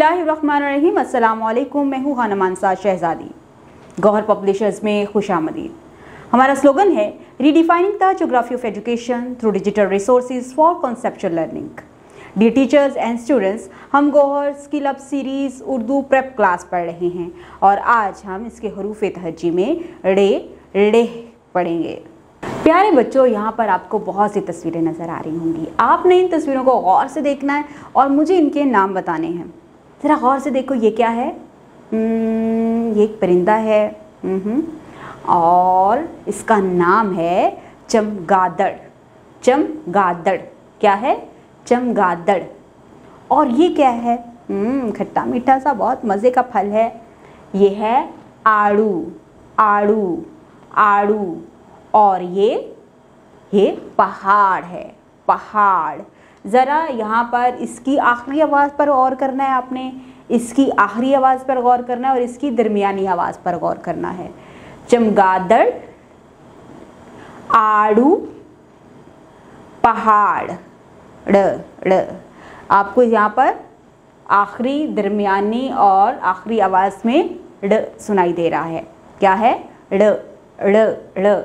बिस्मिल्लाहिर्रहमानिर्रहीम। अस्सलामु अलैकुम। मैं हूँ खानम अंसार शहजादी। गौहर पब्लिशर्स में खुशामदीद। हमारा स्लोगन है redefining the geography of education through digital resources for conceptual learning. Dear teachers and students, हम Gauhar skill up series Urdu prep class पढ़ रहे हैं और आज हम इसके हरूफ तहज्जी में रे रेह पढ़ेंगे। प्यारे बच्चों, यहाँ पर आपको बहुत सी तस्वीरें नज़र आ रही होंगी। आपने इन तस्वीरों को गौर से देखना है और मुझे इनके नाम बताने हैं। ज़रा गौर से देखो, ये क्या है? ये एक परिंदा है और इसका नाम है चमगादड़। चमगादड़ क्या है? चमगादड़। और ये क्या है? खट्टा मीठा सा बहुत मज़े का फल है। ये है आड़ू। आड़ू आड़ू। और ये पहाड़ है। पहाड़। ज़रा यहाँ पर इसकी आखिरी आवाज़ पर गौर करना है आपने। इसकी आखिरी आवाज़ पर गौर करना है और इसकी दरमियानी आवाज़ पर गौर करना है। चमगादड़, आड़ू, पहाड़। ड़ आपको यहाँ पर आखिरी, दरमियानी और आखिरी आवाज़ में ड़ सुनाई दे रहा है। क्या है? ड़ ड़ ड़।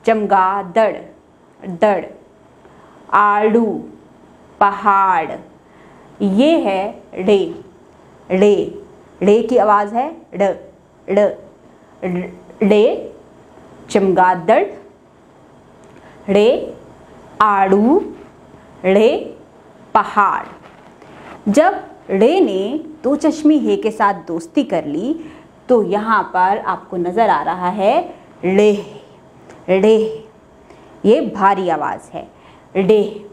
चमगादड़, दड़, आड़ू, पहाड़। ये है ड़े। ड़े ड़े की आवाज़ है ड़ ड़। ड़े, चमगादड़, ड़े, आड़ू, ड़े, पहाड़। जब ड़े ने दो चश्मी हे के साथ दोस्ती कर ली तो यहाँ पर आपको नज़र आ रहा है ड़े। ड़े, ये भारी आवाज़ है ड़े।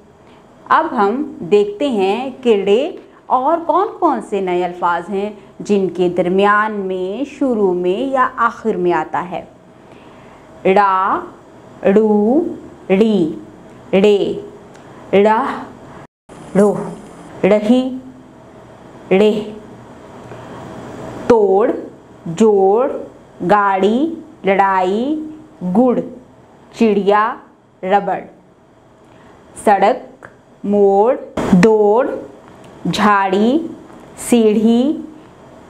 अब हम देखते हैं कि ड़े और कौन कौन से नए अल्फाज हैं जिनके दरमियान में, शुरू में या आखिर में आता है। ड़ा, ड़ू, ड़ी, ड़े, ड़ह, ड़ोह, ड़ही, ड़ेह। तोड़, जोड़, गाड़ी, लड़ाई, गुड़, चिड़िया, रबड़। सड़क, मोड़, दौड़, झाड़ी, सीढ़ी,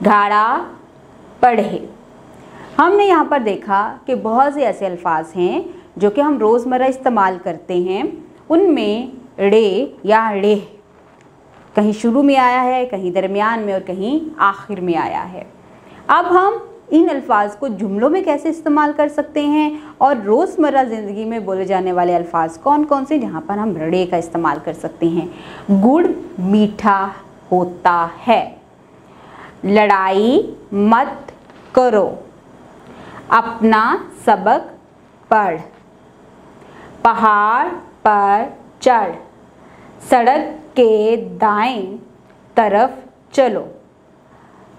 घाड़ा, पढ़े। हमने यहाँ पर देखा कि बहुत से ऐसे अल्फाज हैं जो कि हम रोज़मर्रा इस्तेमाल करते हैं। उनमें ड़े या ड़ेह कहीं शुरू में आया है, कहीं दरमियान में और कहीं आखिर में आया है। अब हम इन अल्फाज को जुमलों में कैसे इस्तेमाल कर सकते हैं और रोज़मर्रा ज़िंदगी में बोले जाने वाले अल्फाज कौन कौन से जहाँ पर हम ड़े का इस्तेमाल कर सकते हैं। गुड़ मीठा होता है। लड़ाई मत करो। अपना सबक पढ़। पहाड़ पर चढ़। सड़क के दाएं तरफ चलो।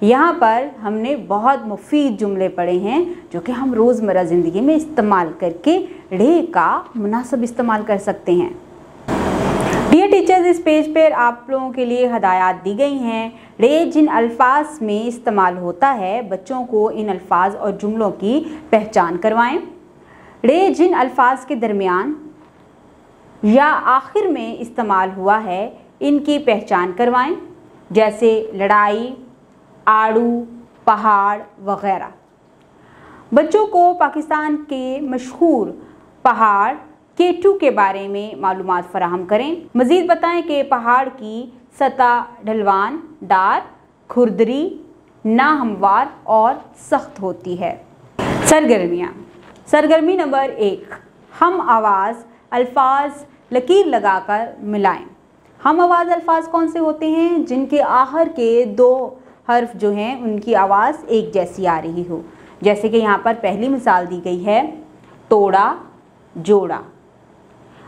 यहाँ पर हमने बहुत मुफीद जुमले पढ़े हैं जो कि हम रोज़मर्रा ज़िंदगी में इस्तेमाल करके ड़े का मुनासिब इस्तेमाल कर सकते हैं। डियर टीचर्स, इस पेज पर आप लोगों के लिए हदायत दी गई हैं। ड़े जिन अल्फाज में इस्तेमाल होता है, बच्चों को इन अल्फाज और जुमलों की पहचान करवाएं। ड़े जिन अल्फाज के दरमियान या आखिर में इस्तेमाल हुआ है, इनकी पहचान करवाएं, जैसे लड़ाई, आड़ू, पहाड़ वगैरह। बच्चों को पाकिस्तान के मशहूर पहाड़ K2 के बारे में मालूमात फराहम करें। मज़ीद बताएं कि पहाड़ की सतह ढलवान, दार, खुरदरी, नाहमवार और सख्त होती है। सरगर्मियाँ। सरगर्मी नंबर 1, हम आवाज़ अल्फाज लकीर लगाकर मिलाएं। हम आवाज़ अल्फाज कौन से होते हैं? जिनके आखिर के दो हर्फ जो हैं उनकी आवाज़ एक जैसी आ रही हो। जैसे कि यहाँ पर पहली मिसाल दी गई है तोड़ा, जोड़ा।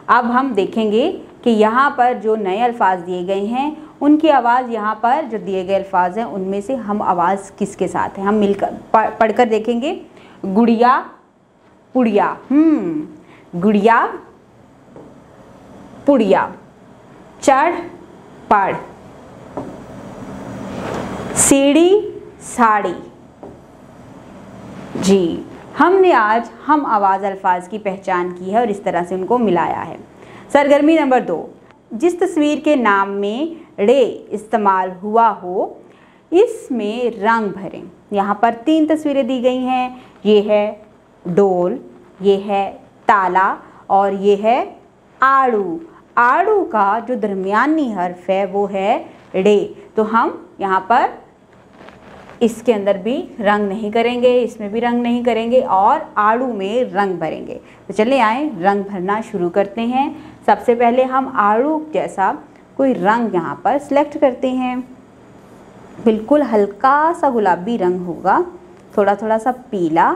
अब हम देखेंगे कि यहाँ पर जो नए अल्फाज दिए गए हैं उनकी आवाज़, यहाँ पर जो दिए गए अल्फाज हैं उनमें से हम आवाज़ किसके साथ है, हम मिलकर पढ़कर देखेंगे। गुड़िया, पुड़िया। गुड़िया, पुड़िया। चढ़, पढ़। सीढ़ी, साड़ी। जी, हमने आज हम आवाज़ अल्फाज की पहचान की है और इस तरह से उनको मिलाया है। सरगर्मी नंबर 2, जिस तस्वीर के नाम में ड़े इस्तेमाल हुआ हो इसमें रंग भरें। यहाँ पर 3 तस्वीरें दी गई हैं, ये है डोल, ये है ताला और ये है आड़ू। आड़ू का जो दरमियानी हर्फ है वो है ड़े। तो हम यहाँ पर इसके अंदर भी रंग नहीं करेंगे, इसमें भी रंग नहीं करेंगे और आड़ू में रंग भरेंगे। तो चलिए आए रंग भरना शुरू करते हैं। सबसे पहले हम आड़ू जैसा कोई रंग यहाँ पर सिलेक्ट करते हैं। बिल्कुल हल्का सा गुलाबी रंग होगा, थोड़ा थोड़ा सा पीला।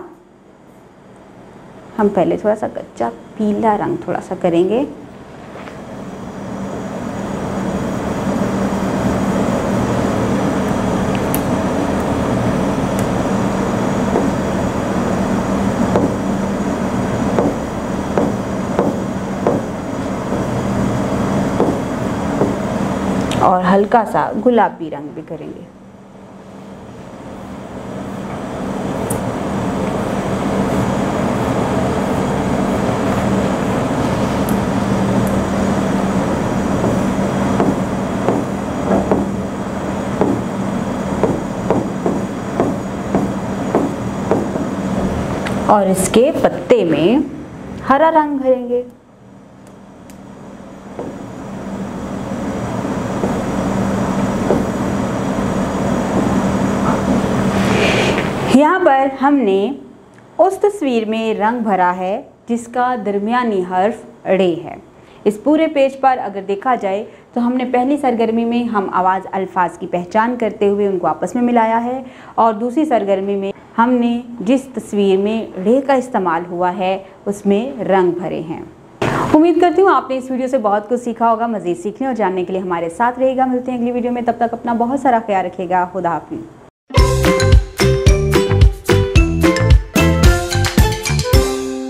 हम पहले थोड़ा सा कच्चा पीला रंग थोड़ा सा करेंगे। और हल्का सा गुलाबी रंग भी करेंगे। और इसके पत्ते में हरा रंग भरेंगे। यहाँ पर हमने उस तस्वीर में रंग भरा है जिसका दरमियानी हर्फ ड़े है। इस पूरे पेज पर अगर देखा जाए तो हमने पहली सरगर्मी में हम आवाज़ अल्फाज की पहचान करते हुए उनको आपस में मिलाया है और दूसरी सरगर्मी में हमने जिस तस्वीर में ड़े का इस्तेमाल हुआ है उसमें रंग भरे हैं। उम्मीद करती हूँ आपने इस वीडियो से बहुत कुछ सीखा होगा। मज़ीद सीखने और जानने के लिए हमारे साथ रहेगा। मिलते हैं अगली वीडियो में, तब तक अपना बहुत सारा ख्याल रखिएगा। खुदा हाफिज़।